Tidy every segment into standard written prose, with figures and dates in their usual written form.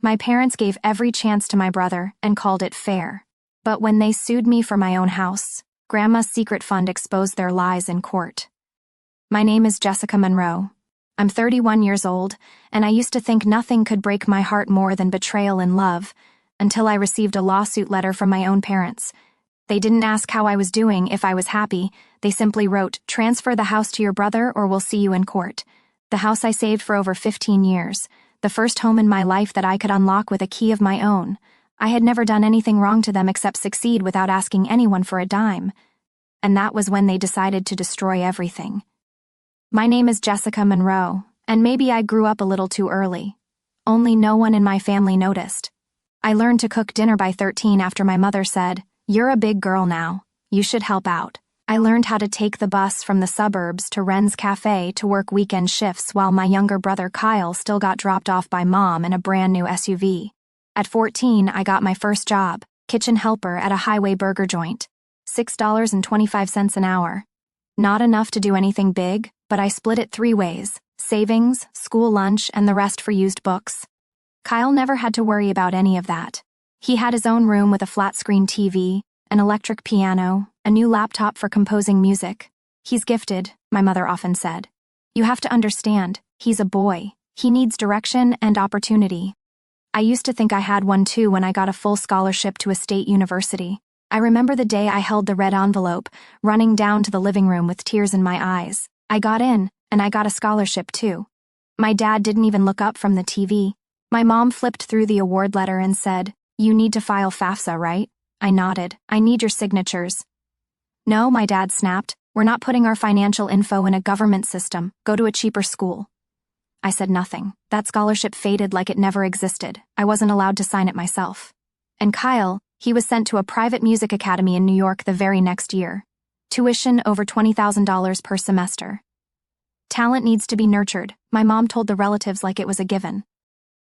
My parents gave every chance to my brother and called it fair. But when they sued me for my own house, Grandma's secret fund exposed their lies in court. My name is Jessica Monroe. I'm 31 years old, and I used to think nothing could break my heart more than betrayal in love, until I received a lawsuit letter from my own parents. They didn't ask how I was doing, if I was happy. They simply wrote, "Transfer the house to your brother or we'll see you in court." The house I saved for over 15 years, the first home in my life that I could unlock with a key of my own. I had never done anything wrong to them except succeed without asking anyone for a dime. And that was when they decided to destroy everything. My name is Jessica Monroe, and maybe I grew up a little too early. Only no one in my family noticed. I learned to cook dinner by 13 after my mother said, "You're a big girl now. You should help out." I learned how to take the bus from the suburbs to Ren's Cafe to work weekend shifts while my younger brother Kyle still got dropped off by mom in a brand new SUV. At 14, I got my first job, kitchen helper at a highway burger joint. $6.25 an hour. Not enough to do anything big, but I split it 3 ways: savings, school lunch, and the rest for used books. Kyle never had to worry about any of that. He had his own room with a flat-screen TV, an electric piano, a new laptop for composing music. "He's gifted," my mother often said. "You have to understand, he's a boy. He needs direction and opportunity." I used to think I had one too when I got a full scholarship to a state university. I remember the day I held the red envelope, running down to the living room with tears in my eyes. I got in, and I got a scholarship too. My dad didn't even look up from the TV. My mom flipped through the award letter and said, "You need to file FAFSA, right?" I nodded. "I need your signatures." "No," my dad snapped. "We're not putting our financial info in a government system. Go to a cheaper school." I said nothing. That scholarship faded like it never existed. I wasn't allowed to sign it myself. And Kyle, he was sent to a private music academy in New York the very next year. Tuition over $20,000 per semester. Talent needs to be nurtured, my mom told the relatives like it was a given.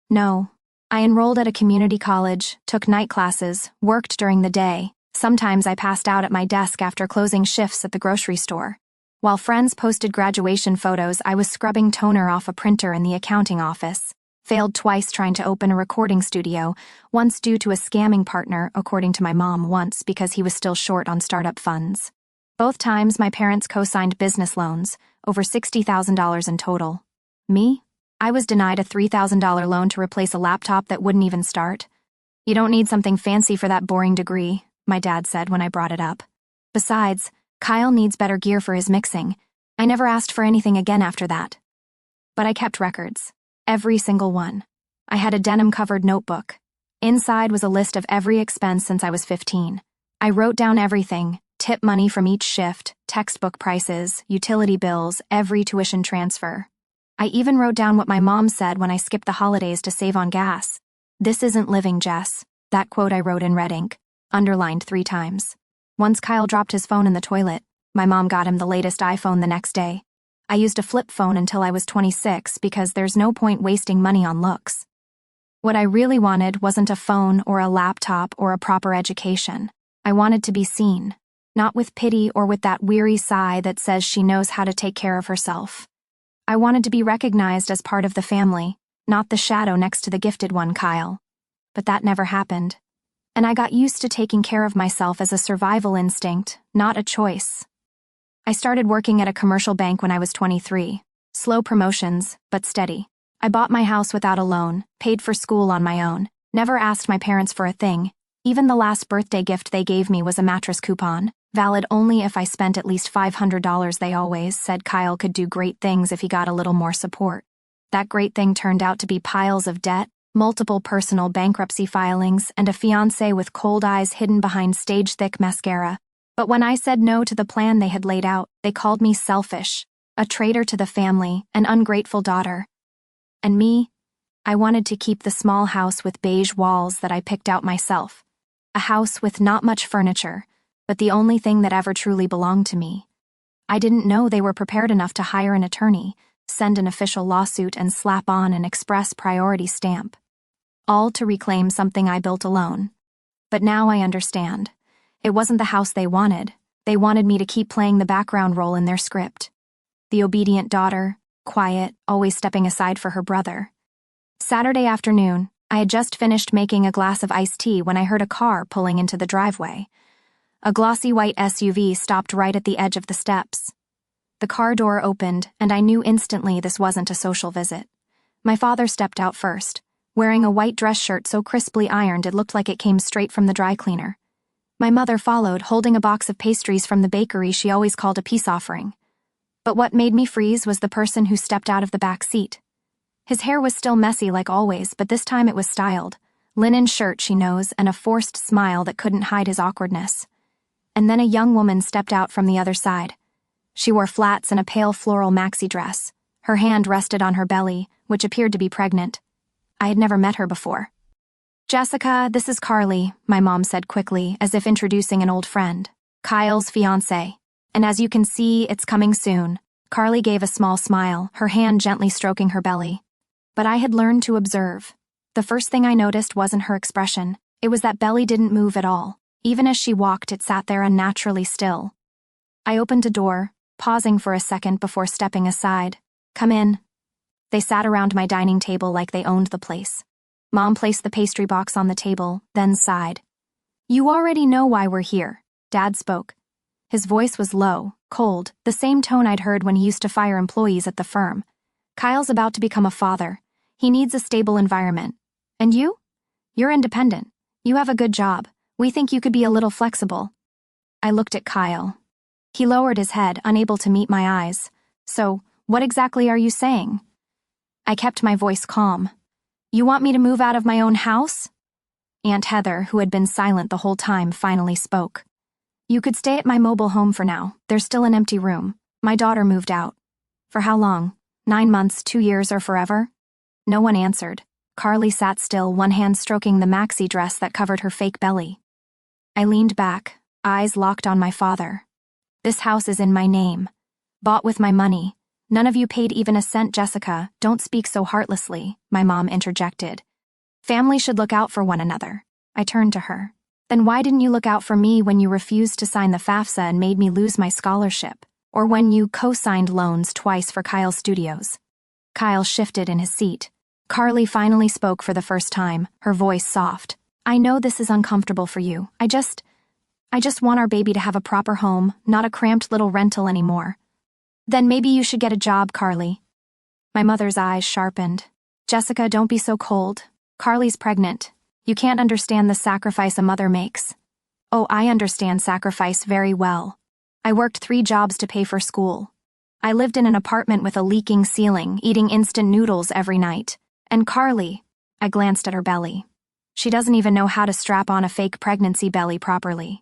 No. I enrolled at a community college, took night classes, worked during the day. Sometimes I passed out at my desk after closing shifts at the grocery store. While friends posted graduation photos, I was scrubbing toner off a printer in the accounting office. Failed twice trying to open a recording studio, once due to a scamming partner, according to my mom, once because he was still short on startup funds. Both times my parents co-signed business loans, over $60,000 in total. Me? I was denied a $3,000 loan to replace a laptop that wouldn't even start. "You don't need something fancy for that boring degree," my dad said when I brought it up. Besides, Kyle needs better gear for his mixing. I never asked for anything again after that. But I kept records. Every single one. I had a denim-covered notebook. Inside was a list of every expense since I was 15. I wrote down everything: tip money from each shift, textbook prices, utility bills, every tuition transfer. I even wrote down what my mom said when I skipped the holidays to save on gas. "This isn't living, Jess." That quote I wrote in red ink, underlined 3 times. Once Kyle dropped his phone in the toilet. My mom got him the latest iPhone the next day. I used a flip phone until I was 26 because there's no point wasting money on looks. What I really wanted wasn't a phone or a laptop or a proper education. I wanted to be seen, not with pity or with that weary sigh that says she knows how to take care of herself. I wanted to be recognized as part of the family, not the shadow next to the gifted one, Kyle. But that never happened. And I got used to taking care of myself as a survival instinct, not a choice. I started working at a commercial bank when I was 23. Slow promotions, but steady. I bought my house without a loan, paid for school on my own, never asked my parents for a thing. Even the last birthday gift they gave me was a mattress coupon, valid only if I spent at least $500. They always said Kyle could do great things if he got a little more support. That great thing turned out to be piles of debt, multiple personal bankruptcy filings, and a fiancé with cold eyes hidden behind stage-thick mascara. But when I said no to the plan they had laid out, they called me selfish, a traitor to the family, an ungrateful daughter. And me? I wanted to keep the small house with beige walls that I picked out myself. A house with not much furniture, but the only thing that ever truly belonged to me. I didn't know they were prepared enough to hire an attorney, send an official lawsuit, and slap on an express priority stamp. All to reclaim something I built alone. But now I understand. It wasn't the house they wanted. They wanted me to keep playing the background role in their script. The obedient daughter, quiet, always stepping aside for her brother. Saturday afternoon, I had just finished making a glass of iced tea when I heard a car pulling into the driveway. A glossy white SUV stopped right at the edge of the steps. The car door opened, and I knew instantly this wasn't a social visit. My father stepped out first, wearing a white dress shirt so crisply ironed it looked like it came straight from the dry cleaner. My mother followed, holding a box of pastries from the bakery she always called a peace offering. But what made me freeze was the person who stepped out of the back seat. His hair was still messy like always, but this time it was styled. Linen shirt, she knows, and a forced smile that couldn't hide his awkwardness. And then a young woman stepped out from the other side. She wore flats and a pale floral maxi dress. Her hand rested on her belly, which appeared to be pregnant. I had never met her before. "Jessica, this is Carly," my mom said quickly, as if introducing an old friend. "Kyle's fiancé. And as you can see, it's coming soon." Carly gave a small smile, her hand gently stroking her belly. But I had learned to observe. The first thing I noticed wasn't her expression. It was that belly didn't move at all. Even as she walked, it sat there unnaturally still. I opened a door, pausing for a second before stepping aside. "Come in." They sat around my dining table like they owned the place. Mom placed the pastry box on the table, then sighed. "You already know why we're here," Dad spoke. His voice was low, cold, the same tone I'd heard when he used to fire employees at the firm. "Kyle's about to become a father. He needs a stable environment. And you? You're independent. You have a good job. We think you could be a little flexible." I looked at Kyle. He lowered his head, unable to meet my eyes. "So, what exactly are you saying?" I kept my voice calm. "You want me to move out of my own house?" Aunt Heather, who had been silent the whole time, finally spoke. "You could stay at my mobile home for now. There's still an empty room. My daughter moved out." "For how long? 9 months, 2 years, or forever?" No one answered. Carly sat still, one hand stroking the maxi dress that covered her fake belly. I leaned back, eyes locked on my father. "This house is in my name. Bought with my money. None of you paid even a cent, Jessica. Don't speak so heartlessly," my mom interjected. "Family should look out for one another." I turned to her. "Then why didn't you look out for me when you refused to sign the FAFSA and made me lose my scholarship? Or when you co-signed loans twice for Kyle's studios?" Kyle shifted in his seat. Carly finally spoke for the first time, her voice soft. "I know this is uncomfortable for you. I just want our baby to have a proper home, not a cramped little rental anymore." "Then maybe you should get a job, Carly." My mother's eyes sharpened. "Jessica, don't be so cold. Carly's pregnant. You can't understand the sacrifice a mother makes." "Oh, I understand sacrifice very well. I worked 3 jobs to pay for school. I lived in an apartment with a leaking ceiling, eating instant noodles every night. And Carly," I glanced at her belly. "She doesn't even know how to strap on a fake pregnancy belly properly."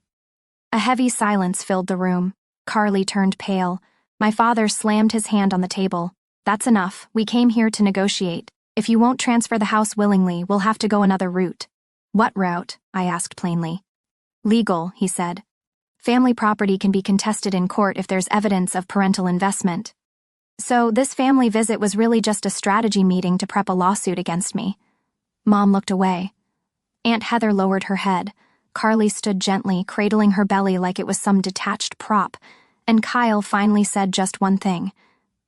A heavy silence filled the room. Carly turned pale. My father slammed his hand on the table. "That's enough. We came here to negotiate. If you won't transfer the house willingly, we'll have to go another route." "What route?" I asked plainly. "Legal," he said. "Family property can be contested in court if there's evidence of parental investment." So this family visit was really just a strategy meeting to prep a lawsuit against me. Mom looked away. Aunt Heather lowered her head. Carly stood gently, cradling her belly like it was some detached prop, and Kyle finally said just one thing.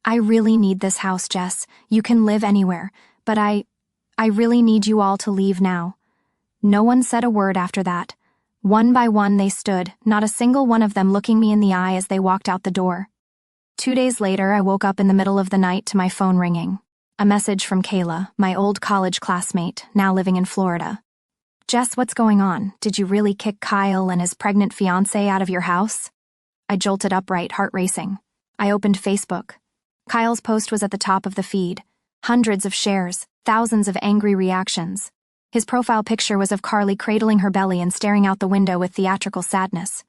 "I really need this house, Jess. You can live anywhere, but I really need you all to leave now." No one said a word after that. One by one they stood, not a single one of them looking me in the eye as they walked out the door. 2 days later, I woke up in the middle of the night to my phone ringing. A message from Kayla, my old college classmate, now living in Florida. "Jess, what's going on? Did you really kick Kyle and his pregnant fiancée out of your house?" I jolted upright, heart racing. I opened Facebook. Kyle's post was at the top of the feed. Hundreds of shares, thousands of angry reactions. His profile picture was of Carly cradling her belly and staring out the window with theatrical sadness.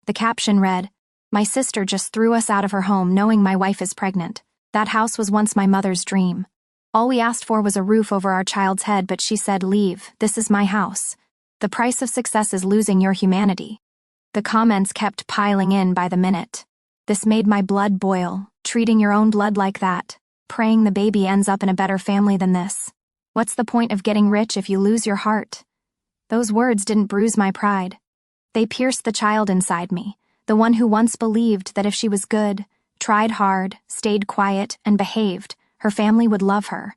The caption read, "My sister just threw us out of her home knowing my wife is pregnant. That house was once my mother's dream. All we asked for was a roof over our child's head, but she said, 'Leave, this is my house. The price of success is losing your humanity.'" The comments kept piling in by the minute. "This made my blood boil, treating your own blood like that, praying the baby ends up in a better family than this. What's the point of getting rich if you lose your heart?" Those words didn't bruise my pride. They pierced the child inside me, the one who once believed that if she was good, tried hard, stayed quiet, and behaved, her family would love her.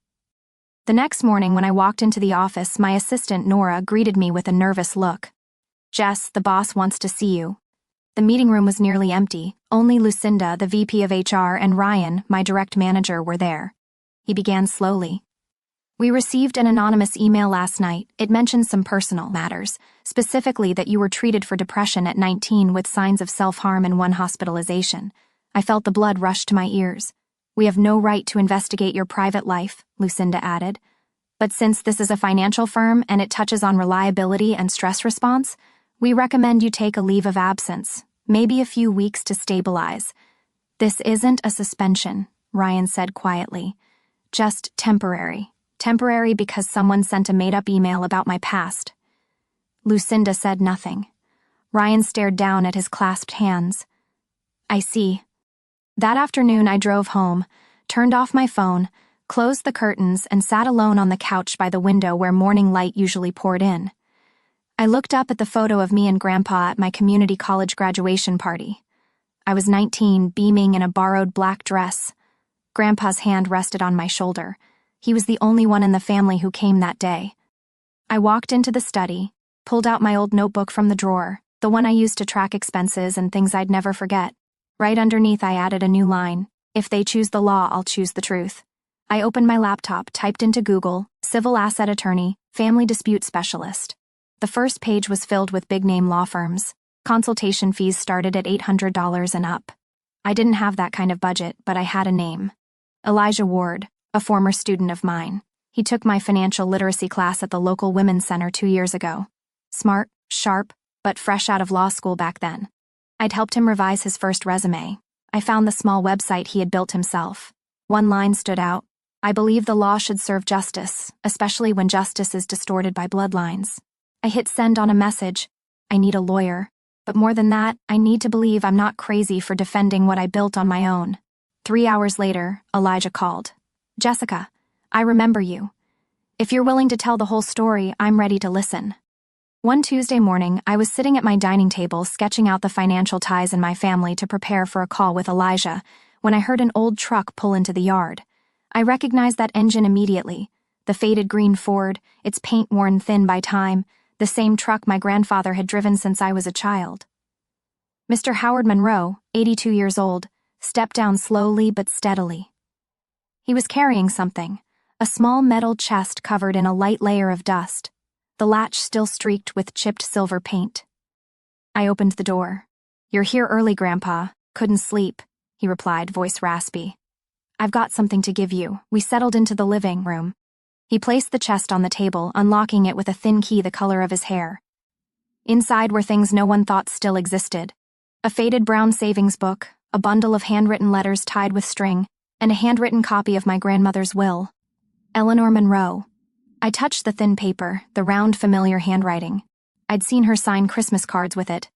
The next morning when I walked into the office, my assistant Nora greeted me with a nervous look. "Jess, the boss wants to see you." The meeting room was nearly empty. Only Lucinda, the VP of HR, and Ryan, my direct manager, were there. He began slowly. "We received an anonymous email last night. It mentioned some personal matters, specifically that you were treated for depression at 19 with signs of self-harm and one hospitalization." I felt the blood rush to my ears. "We have no right to investigate your private life," Lucinda added. "But since this is a financial firm and it touches on reliability and stress response, we recommend you take a leave of absence, maybe a few weeks to stabilize." "This isn't a suspension," Ryan said quietly. "Just temporary. Temporary because someone sent a made-up email about my past." Lucinda said nothing. Ryan stared down at his clasped hands. "I see." That afternoon I drove home, turned off my phone, closed the curtains, and sat alone on the couch by the window where morning light usually poured in. I looked up at the photo of me and Grandpa at my community college graduation party. I was 19, beaming in a borrowed black dress. Grandpa's hand rested on my shoulder. He was the only one in the family who came that day. I walked into the study, pulled out my old notebook from the drawer, the one I used to track expenses and things I'd never forget. Right underneath I added a new line: "If they choose the law, I'll choose the truth." I opened my laptop, typed into Google, "civil asset attorney, family dispute specialist." The first page was filled with big-name law firms. Consultation fees started at $800 and up. I didn't have that kind of budget, but I had a name. Elijah Ward, a former student of mine. He took my financial literacy class at the local women's center 2 years ago. Smart, sharp, but fresh out of law school back then. I'd helped him revise his first resume. I found the small website he had built himself. One line stood out: "I believe the law should serve justice, especially when justice is distorted by bloodlines." I hit send on a message. I need a lawyer. But more than that, I need to believe I'm not crazy for defending what I built on my own. 3 hours later, Elijah called. "Jessica, I remember you. If you're willing to tell the whole story, I'm ready to listen." One Tuesday morning, I was sitting at my dining table sketching out the financial ties in my family to prepare for a call with Elijah when I heard an old truck pull into the yard. I recognized that engine immediately. The faded green Ford, its paint worn thin by time, the same truck my grandfather had driven since I was a child. Mr. Howard Monroe, 82 years old, stepped down slowly but steadily. He was carrying something, a small metal chest covered in a light layer of dust, the latch still streaked with chipped silver paint. I opened the door. "You're here early, Grandpa. Couldn't sleep," he replied, voice raspy. "I've got something to give you." We settled into the living room. He placed the chest on the table, unlocking it with a thin key the color of his hair. Inside were things no one thought still existed: a faded brown savings book, a bundle of handwritten letters tied with string, and a handwritten copy of my grandmother's will. Eleanor Monroe. I touched the thin paper, the round, familiar handwriting. I'd seen her sign Christmas cards with it.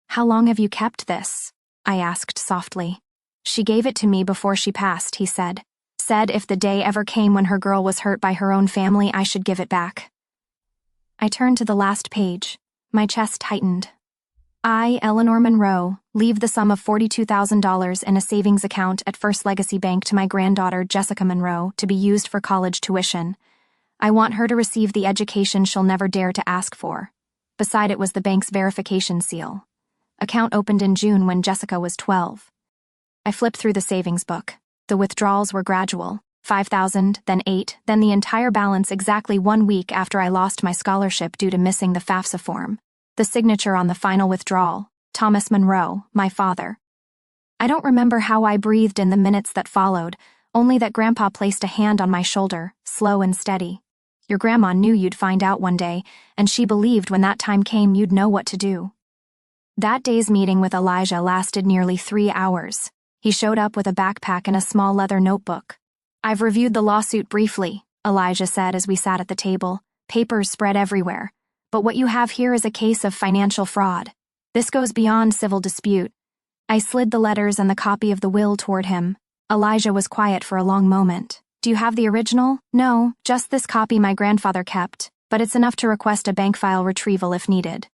"How long have you kept this?" I asked softly. "She gave it to me before she passed," he said. "Said if the day ever came when her girl was hurt by her own family, I should give it back." I turned to the last page. My chest tightened. "I, Eleanor Monroe, leave the sum of $42,000 in a savings account at First Legacy Bank to my granddaughter Jessica Monroe to be used for college tuition. I want her to receive the education she'll never dare to ask for." Beside it was the bank's verification seal. Account opened in June when Jessica was 12. I flipped through the savings book. The withdrawals were gradual: 5,000, then 8, then the entire balance exactly 1 week after I lost my scholarship due to missing the FAFSA form. The signature on the final withdrawal: Thomas Monroe, my father. I don't remember how I breathed in the minutes that followed, only that Grandpa placed a hand on my shoulder, slow and steady. "Your grandma knew you'd find out one day, and she believed when that time came you'd know what to do." That day's meeting with Elijah lasted nearly 3 hours. He showed up with a backpack and a small leather notebook. "I've reviewed the lawsuit briefly," Elijah said as we sat at the table. "Papers spread everywhere. But what you have here is a case of financial fraud. This goes beyond civil dispute." I slid the letters and the copy of the will toward him. Elijah was quiet for a long moment. "Do you have the original?" "No, just this copy my grandfather kept, but it's enough to request a bank file retrieval if needed.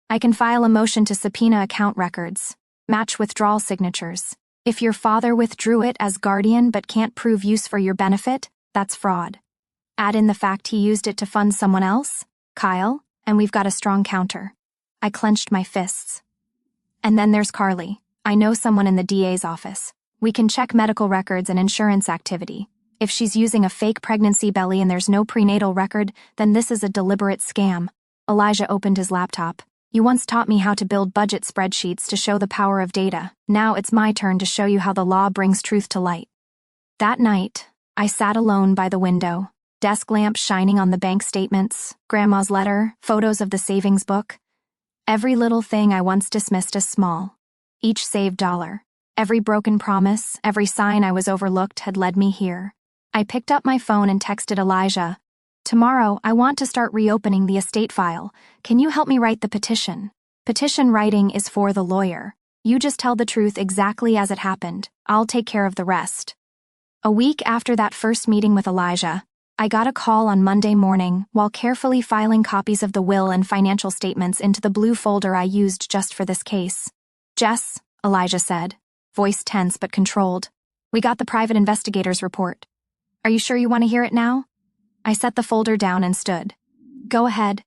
I can file a motion to subpoena account records, match withdrawal signatures. If your father withdrew it as guardian but can't prove use for your benefit, that's fraud." Add in the fact he used it to fund someone else, Kyle, and we've got a strong counter. I clenched my fists. And then there's Carly. I know someone in the DA's office. We can check medical records and insurance activity. If she's using a fake pregnancy belly and there's no prenatal record, then this is a deliberate scam. Elijah opened his laptop. You once taught me how to build budget spreadsheets to show the power of data. Now it's my turn to show you how the law brings truth to light. That night, I sat alone by the window, desk lamp shining on the bank statements, Grandma's letter, photos of the savings book. Every little thing I once dismissed as small. Each saved dollar. Every broken promise, every sign I was overlooked had led me here. I picked up my phone and texted Elijah. Tomorrow, I want to start reopening the estate file. Can you help me write the petition? Petition writing is for the lawyer. You just tell the truth exactly as it happened. I'll take care of the rest. A week after that first meeting with Elijah, I got a call on Monday morning while carefully filing copies of the will and financial statements into the blue folder I used just for this case. Jess, Elijah said, voice tense but controlled. We got the private investigator's report. Are you sure you want to hear it now? I set the folder down and stood. Go ahead.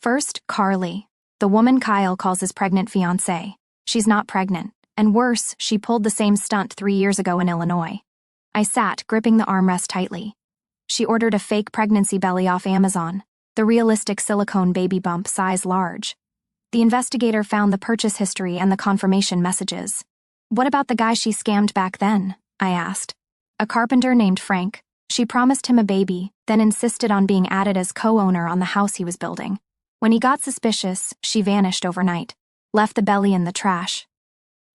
First, Carly, the woman Kyle calls his pregnant fiancée. She's not pregnant, and worse, she pulled the same stunt 3 years ago in Illinois. I sat, gripping the armrest tightly. She ordered a fake pregnancy belly off Amazon, the realistic silicone baby bump size large. The investigator found the purchase history and the confirmation messages. What about the guy she scammed back then? I asked. A carpenter named Frank. She promised him a baby, then insisted on being added as co-owner on the house he was building. When he got suspicious, she vanished overnight, left the belly in the trash.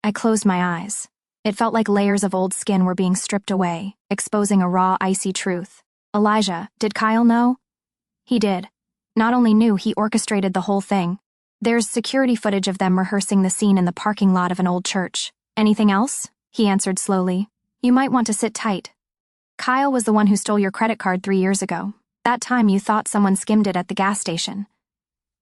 I closed my eyes. It felt like layers of old skin were being stripped away, exposing a raw, icy truth. Elijah, did Kyle know? He did. Not only knew, he orchestrated the whole thing. There's security footage of them rehearsing the scene in the parking lot of an old church. Anything else? He answered slowly. You might want to sit tight. Kyle was the one who stole your credit card 3 years ago. That time you thought someone skimmed it at the gas station.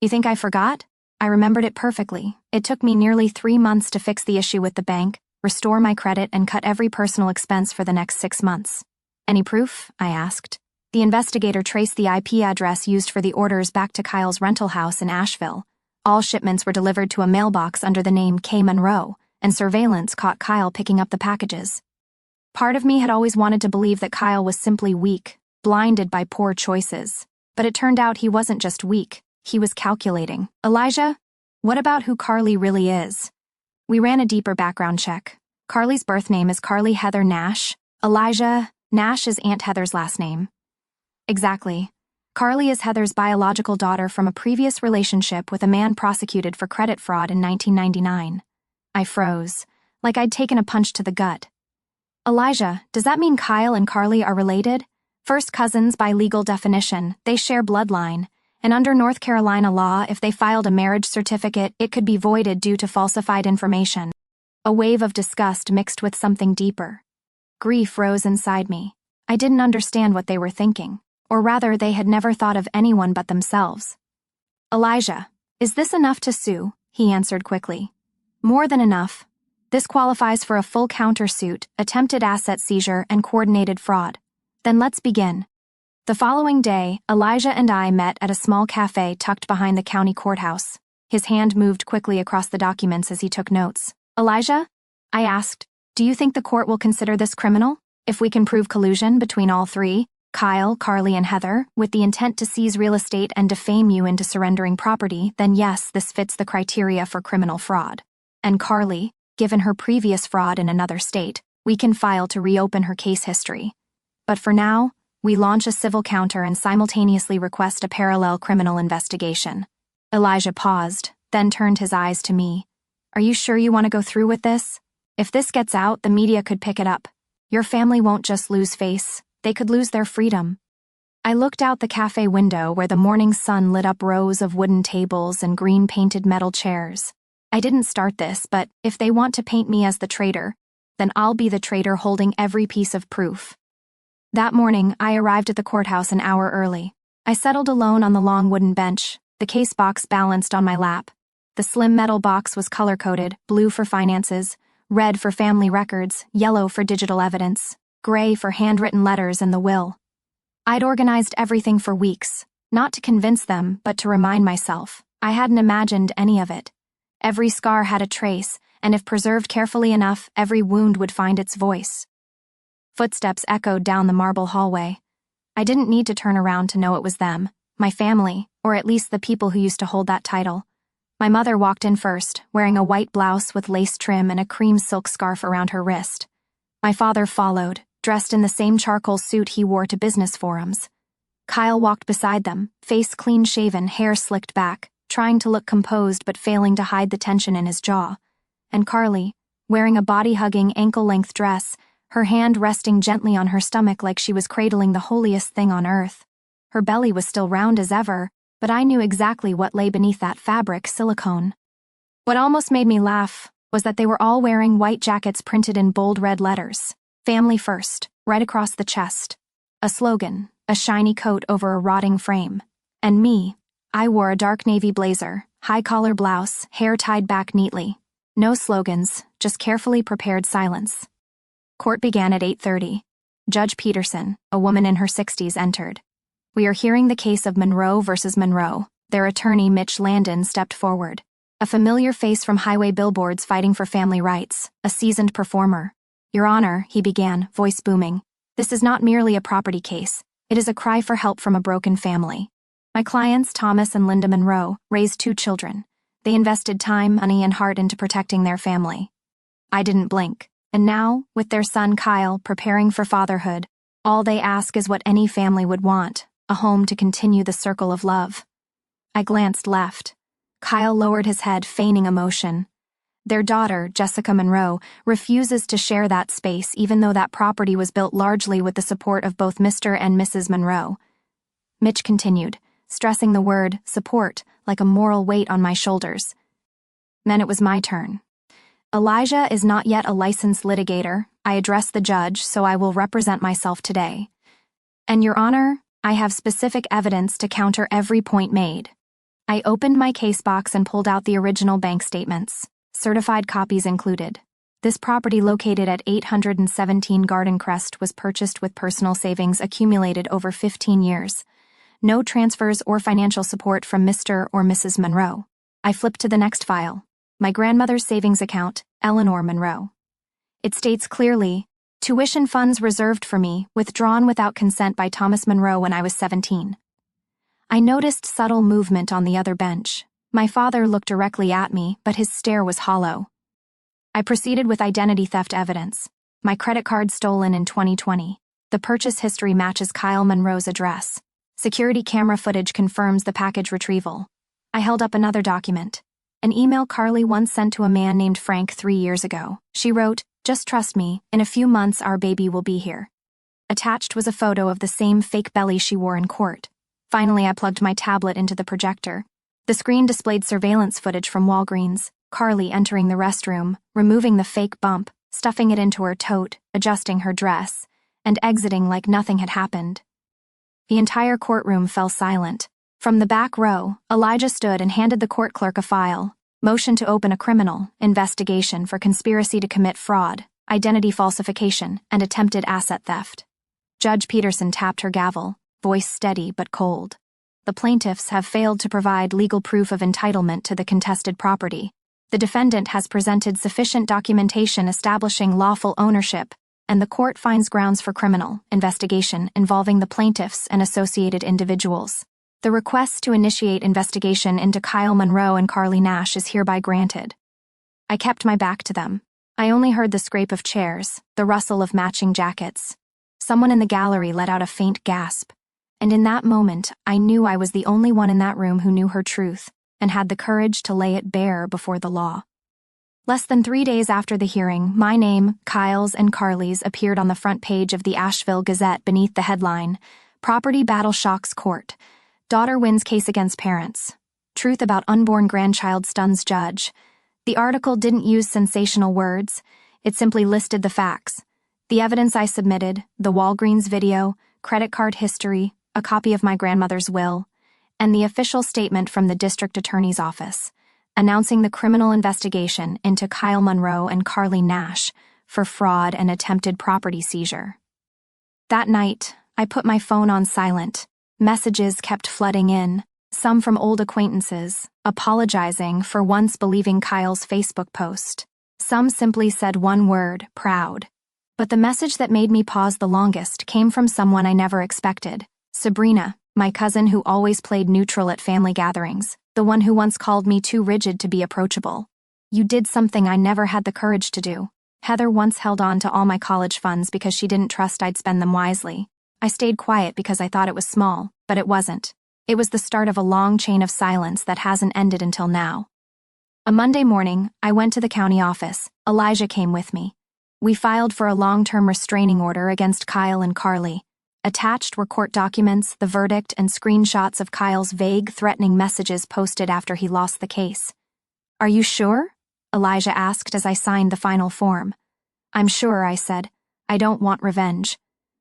You think I forgot? I remembered it perfectly. It took me nearly 3 months to fix the issue with the bank, restore my credit, and cut every personal expense for the next 6 months. Any proof? I asked. The investigator traced the IP address used for the orders back to Kyle's rental house in Asheville. All shipments were delivered to a mailbox under the name K. Monroe, and surveillance caught Kyle picking up the packages. Part of me had always wanted to believe that Kyle was simply weak, blinded by poor choices. But it turned out he wasn't just weak, he was calculating. Elijah, what about who Carly really is? We ran a deeper background check. Carly's birth name is Carly Heather Nash. Elijah, Nash is Aunt Heather's last name. Exactly. Carly is Heather's biological daughter from a previous relationship with a man prosecuted for credit fraud in 1999. I froze, like I'd taken a punch to the gut. Elijah, does that mean Kyle and Carly are related? First cousins by legal definition, they share bloodline, and under North Carolina law, if they filed a marriage certificate, it could be voided due to falsified information. A wave of disgust mixed with something deeper. Grief rose inside me. I didn't understand what they were thinking, or rather, they had never thought of anyone but themselves. Elijah, is this enough to sue? He answered quickly. More than enough. This qualifies for a full countersuit, attempted asset seizure, and coordinated fraud. Then let's begin. The following day, Elijah and I met at a small cafe tucked behind the county courthouse. His hand moved quickly across the documents as he took notes. Elijah? I asked, do you think the court will consider this criminal? If we can prove collusion between all three, Kyle, Carly, and Heather, with the intent to seize real estate and defame you into surrendering property, then yes, this fits the criteria for criminal fraud. And Carly, given her previous fraud in another state, we can file to reopen her case history. But for now, we launch a civil counter and simultaneously request a parallel criminal investigation. Elijah paused, then turned his eyes to me. Are you sure you want to go through with this? If this gets out, the media could pick it up. Your family won't just lose face, they could lose their freedom. I looked out the cafe window where the morning sun lit up rows of wooden tables and green-painted metal chairs. I didn't start this, but if they want to paint me as the traitor, then I'll be the traitor holding every piece of proof. That morning, I arrived at the courthouse an hour early. I settled alone on the long wooden bench, the case box balanced on my lap. The slim metal box was color-coded, blue for finances, red for family records, yellow for digital evidence, gray for handwritten letters and the will. I'd organized everything for weeks, not to convince them, but to remind myself. I hadn't imagined any of it. Every scar had a trace, and if preserved carefully enough, every wound would find its voice. Footsteps echoed down the marble hallway. I didn't need to turn around to know it was them, my family, or at least the people who used to hold that title. My mother walked in first, wearing a white blouse with lace trim and a cream silk scarf around her wrist. My father followed, dressed in the same charcoal suit he wore to business forums. Kyle walked beside them, face clean-shaven, hair slicked back, trying to look composed but failing to hide the tension in his jaw. And Carly, wearing a body-hugging, ankle-length dress, her hand resting gently on her stomach like she was cradling the holiest thing on earth. Her belly was still round as ever, but I knew exactly what lay beneath that fabric silicone. What almost made me laugh was that they were all wearing white jackets printed in bold red letters. Family first, right across the chest. A slogan, a shiny coat over a rotting frame. And me, I wore a dark navy blazer, high-collar blouse, hair tied back neatly. No slogans, just carefully prepared silence. Court began at 8:30. Judge Peterson, a woman in her 60s, entered. "We are hearing the case of Monroe versus Monroe." Their attorney, Mitch Landon, stepped forward. A familiar face from highway billboards fighting for family rights, a seasoned performer. "Your Honor," he began, voice booming, "this is not merely a property case. It is a cry for help from a broken family. My clients, Thomas and Linda Monroe, raised 2 children. They invested time, money, and heart into protecting their family. I didn't blink. And now, with their son Kyle preparing for fatherhood, all they ask is what any family would want, a home to continue the circle of love." I glanced left. Kyle lowered his head, feigning emotion. Their daughter, Jessica Monroe, refuses to share that space even though that property was built largely with the support of both Mr. and Mrs. Monroe. Mitch continued, stressing the word support like a moral weight on my shoulders. Then it was my turn. "Elijah is not yet a licensed litigator. I addressed the judge, so I will represent myself today. And Your Honor, I have specific evidence to counter every point made." I opened my case box and pulled out the original bank statements, certified copies included. This property located at 817 Garden Crest was purchased with personal savings accumulated over 15 years. No transfers or financial support from Mr. or Mrs. Monroe. I flipped to the next file. My grandmother's savings account, Eleanor Monroe. It states clearly, "Tuition funds reserved for me, withdrawn without consent by Thomas Monroe when I was 17. I noticed subtle movement on the other bench. My father looked directly at me, but his stare was hollow. I proceeded with identity theft evidence. My credit card stolen in 2020. The purchase history matches Kyle Monroe's address. Security camera footage confirms the package retrieval. I held up another document. An email Carly once sent to a man named Frank 3 years ago. She wrote, "Just trust me, in a few months our baby will be here." Attached was a photo of the same fake belly she wore in court. Finally, I plugged my tablet into the projector. The screen displayed surveillance footage from Walgreens, Carly entering the restroom, removing the fake bump, stuffing it into her tote, adjusting her dress, and exiting like nothing had happened. The entire courtroom fell silent. From the back row, Elijah stood and handed the court clerk a file, motioned to open a criminal investigation for conspiracy to commit fraud, identity falsification, and attempted asset theft. Judge Peterson tapped her gavel, voice steady but cold. "The plaintiffs have failed to provide legal proof of entitlement to the contested property. The defendant has presented sufficient documentation establishing lawful ownership, and the court finds grounds for criminal investigation involving the plaintiffs and associated individuals. The request to initiate investigation into Kyle Monroe and Carly Nash is hereby granted." I kept my back to them. I only heard the scrape of chairs, the rustle of matching jackets. Someone in the gallery let out a faint gasp, and in that moment I knew I was the only one in that room who knew her truth and had the courage to lay it bare before the law. Less than 3 days after the hearing, my name, Kyle's and Carly's, appeared on the front page of the Asheville Gazette beneath the headline, "Property Battle Shocks Court. Daughter wins case against parents. Truth about unborn grandchild stuns judge." The article didn't use sensational words. It simply listed the facts. The evidence I submitted, the Walgreens video, credit card history, a copy of my grandmother's will, and the official statement from the district attorney's office, announcing the criminal investigation into Kyle Monroe and Carly Nash for fraud and attempted property seizure. That night, I put my phone on silent. Messages kept flooding in, some from old acquaintances, apologizing for once believing Kyle's Facebook post. Some simply said one word, proud. But the message that made me pause the longest came from someone I never expected. Sabrina, my cousin who always played neutral at family gatherings, the one who once called me too rigid to be approachable. You did something I never had the courage to do. Heather once held on to all my college funds because she didn't trust I'd spend them wisely. I stayed quiet because I thought it was small, but it wasn't. It was the start of a long chain of silence that hasn't ended until now. A Monday morning, I went to the county office. Elijah came with me. We filed for a long-term restraining order against Kyle and Carly. Attached were court documents, the verdict, and screenshots of Kyle's vague, threatening messages posted after he lost the case. "Are you sure?" Elijah asked as I signed the final form. "I'm sure," I said. "I don't want revenge.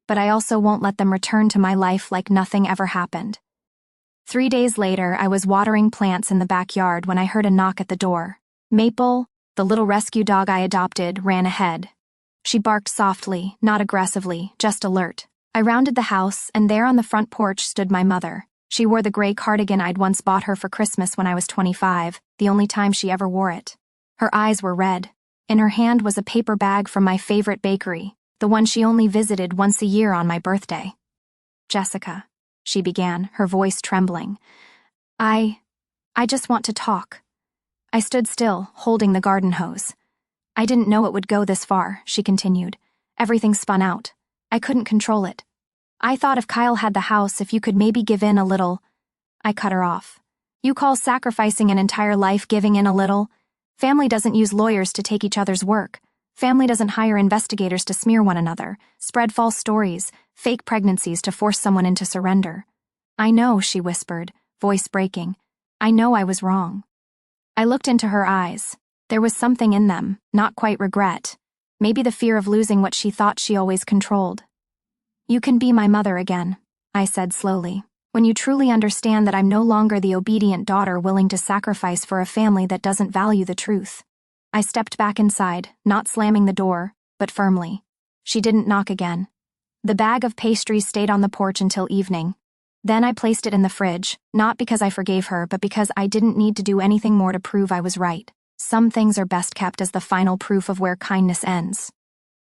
But I also won't let them return to my life like nothing ever happened." 3 days later, I was watering plants in the backyard when I heard a knock at the door. Maple, the little rescue dog I adopted, ran ahead. She barked softly, not aggressively, just alert. I rounded the house, and there on the front porch stood my mother. She wore the gray cardigan I'd once bought her for Christmas when I was 25, the only time she ever wore it. Her eyes were red. In her hand was a paper bag from my favorite bakery, the one she only visited once a year on my birthday. "Jessica," she began, her voice trembling. I just want to talk." I stood still, holding the garden hose. "I didn't know it would go this far," she continued. "Everything spun out. I couldn't control it. I thought if Kyle had the house, if you could maybe give in a little." I cut her off. "You call sacrificing an entire life giving in a little? Family doesn't use lawyers to take each other's work. Family doesn't hire investigators to smear one another, spread false stories, fake pregnancies to force someone into surrender." "I know," she whispered, voice breaking. "I know I was wrong." I looked into her eyes. There was something in them, not quite regret. Maybe the fear of losing what she thought she always controlled. "You can be my mother again," I said slowly, "when you truly understand that I'm no longer the obedient daughter willing to sacrifice for a family that doesn't value the truth." I stepped back inside, not slamming the door, but firmly. She didn't knock again. The bag of pastries stayed on the porch until evening. Then I placed it in the fridge, not because I forgave her, but because I didn't need to do anything more to prove I was right. Some things are best kept as the final proof of where kindness ends.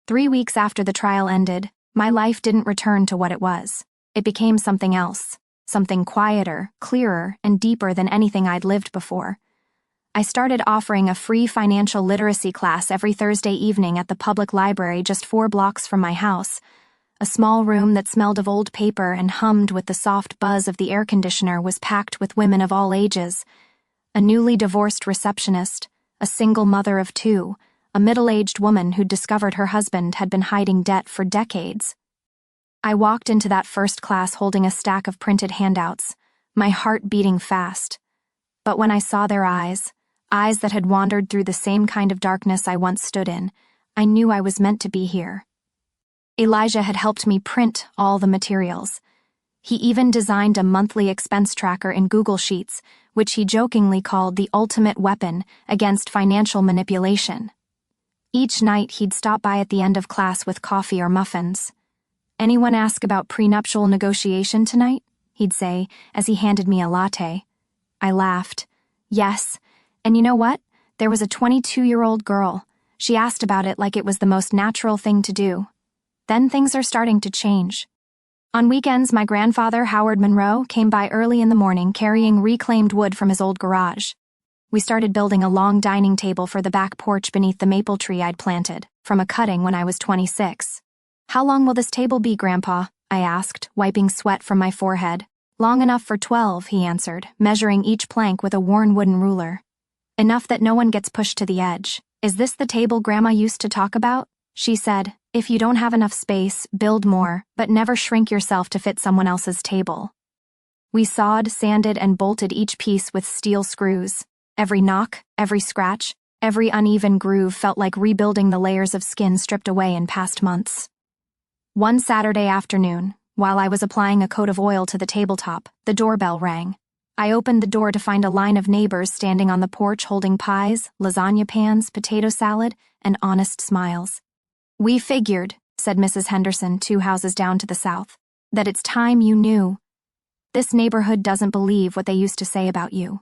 3 weeks after the trial ended, my life didn't return to what it was. It became something else, something quieter, clearer, and deeper than anything I'd lived before. I started offering a free financial literacy class every Thursday evening at the public library just 4 blocks from my house, a small room that smelled of old paper and hummed with the soft buzz of the air conditioner was packed with women of all ages. A newly divorced receptionist, a single mother of 2, a middle-aged woman who'd discovered her husband had been hiding debt for decades. I walked into that first class holding a stack of printed handouts, my heart beating fast. But when I saw their eyes that had wandered through the same kind of darkness I once stood in, I knew I was meant to be here. Elijah had helped me print all the materials. He even designed a monthly expense tracker in Google Sheets, which he jokingly called the ultimate weapon against financial manipulation. Each night he'd stop by at the end of class with coffee or muffins. "Anyone ask about prenuptial negotiation tonight?" he'd say as he handed me a latte. I laughed. "Yes. And you know what? There was a 22-year-old girl. She asked about it like it was the most natural thing to do." Then things are starting to change. On weekends, my grandfather, Howard Monroe, came by early in the morning carrying reclaimed wood from his old garage. We started building a long dining table for the back porch beneath the maple tree I'd planted, from a cutting when I was 26. "How long will this table be, Grandpa?" I asked, wiping sweat from my forehead. "Long enough for 12, he answered, measuring each plank with a worn wooden ruler. "Enough that no one gets pushed to the edge. Is this the table Grandma used to talk about?" She said, "If you don't have enough space, build more, but never shrink yourself to fit someone else's table." We sawed, sanded, and bolted each piece with steel screws. Every knock, every scratch, every uneven groove felt like rebuilding the layers of skin stripped away in past months. One Saturday afternoon, while I was applying a coat of oil to the tabletop, the doorbell rang. I opened the door to find a line of neighbors standing on the porch holding pies, lasagna pans, potato salad, and honest smiles. "We figured," said Mrs. Henderson 2 houses down to the south. that it's time you knew. This neighborhood doesn't believe what they used to say about you.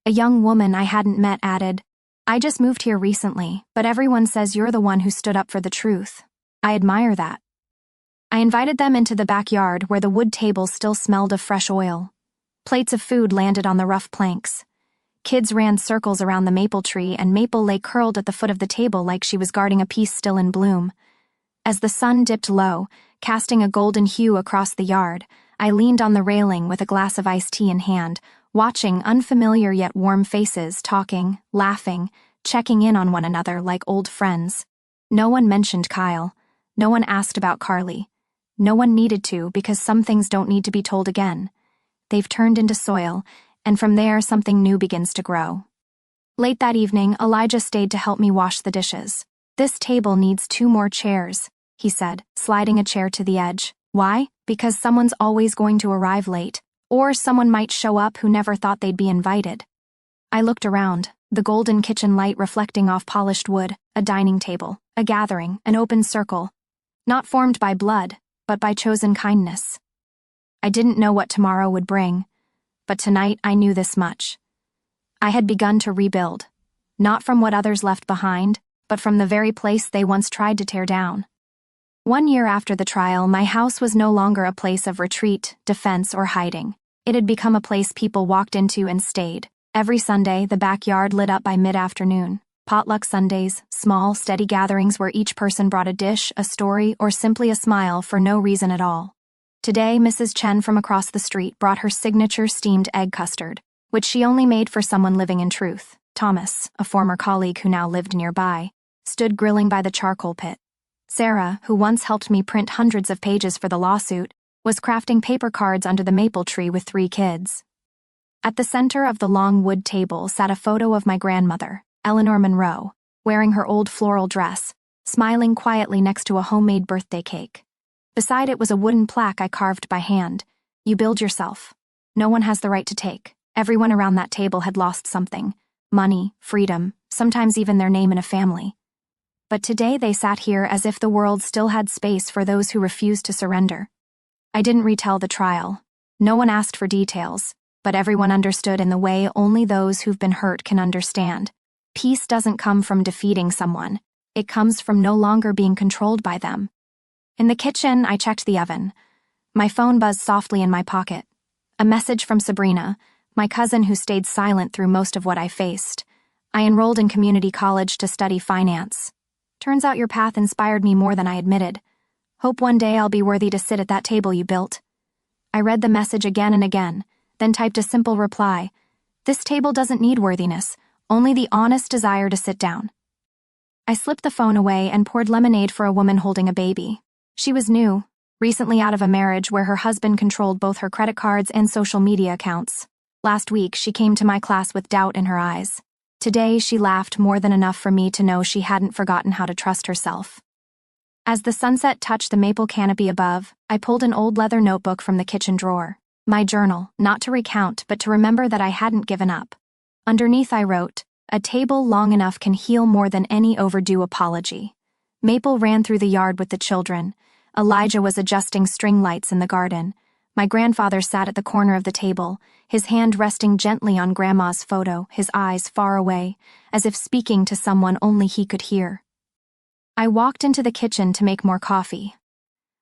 A young woman I hadn't met added, I just moved here recently, but everyone says you're the one who stood up for the truth. I admire that. I invited them into the backyard where the wood table still smelled of fresh oil. Plates of food landed on the rough planks. Kids ran circles around the maple tree, and Maple lay curled at the foot of the table like she was guarding a piece still in bloom. As the sun dipped low, casting a golden hue across the yard, I leaned on the railing with a glass of iced tea in hand, watching unfamiliar yet warm faces talking, laughing, checking in on one another like old friends. No one mentioned Kyle. No one asked about Carly. No one needed to, because some things don't need to be told again. They've turned into soil, and from there something new begins to grow. Late that evening, Elijah stayed to help me wash the dishes. This table needs 2 more chairs, he said, sliding a chair to the edge. Why? Because someone's always going to arrive late, or someone might show up who never thought they'd be invited. I looked around, the golden kitchen light reflecting off polished wood, a dining table, a gathering, an open circle, not formed by blood, but by chosen kindness. I didn't know what tomorrow would bring, but tonight I knew this much. I had begun to rebuild, not from what others left behind, but from the very place they once tried to tear down. 1 year after the trial, my house was no longer a place of retreat, defense, or hiding. It had become a place people walked into and stayed. Every Sunday, the backyard lit up by mid-afternoon. Potluck Sundays, small, steady gatherings where each person brought a dish, a story, or simply a smile for no reason at all. Today, Mrs. Chen from across the street brought her signature steamed egg custard, which she only made for someone living in truth. Thomas, a former colleague who now lived nearby, stood grilling by the charcoal pit. Sarah, who once helped me print hundreds of pages for the lawsuit, was crafting paper cards under the maple tree with 3 kids. At the center of the long wood table sat a photo of my grandmother, Eleanor Monroe, wearing her old floral dress, smiling quietly next to a homemade birthday cake. Beside it was a wooden plaque I carved by hand. You build yourself. No one has the right to take. Everyone around that table had lost something. Money, freedom, sometimes even their name in a family. But today they sat here as if the world still had space for those who refused to surrender. I didn't retell the trial. No one asked for details, but everyone understood in the way only those who've been hurt can understand. Peace doesn't come from defeating someone. It comes from no longer being controlled by them. In the kitchen, I checked the oven. My phone buzzed softly in my pocket. A message from Sabrina, my cousin who stayed silent through most of what I faced. I enrolled in community college to study finance. Turns out your path inspired me more than I admitted. Hope one day I'll be worthy to sit at that table you built. I read the message again and again, then typed a simple reply. This table doesn't need worthiness, only the honest desire to sit down. I slipped the phone away and poured lemonade for a woman holding a baby. She was new, recently out of a marriage where her husband controlled both her credit cards and social media accounts. Last week, she came to my class with doubt in her eyes. Today, she laughed more than enough for me to know she hadn't forgotten how to trust herself. As the sunset touched the maple canopy above, I pulled an old leather notebook from the kitchen drawer. My journal, not to recount, but to remember that I hadn't given up. Underneath I wrote, "A table long enough can heal more than any overdue apology." Maple ran through the yard with the children. Elijah was adjusting string lights in the garden. My grandfather sat at the corner of the table, his hand resting gently on Grandma's photo, his eyes far away, as if speaking to someone only he could hear. I walked into the kitchen to make more coffee.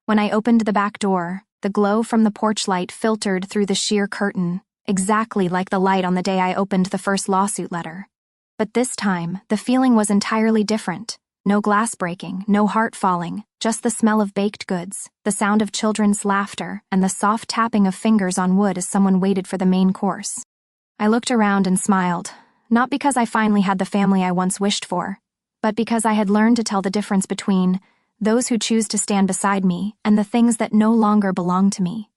When I opened the back door, the glow from the porch light filtered through the sheer curtain, exactly like the light on the day I opened the first lawsuit letter. But this time, the feeling was entirely different. No glass breaking, no heart falling, just the smell of baked goods, the sound of children's laughter, and the soft tapping of fingers on wood as someone waited for the main course. I looked around and smiled, not because I finally had the family I once wished for, but because I had learned to tell the difference between those who choose to stand beside me and the things that no longer belong to me.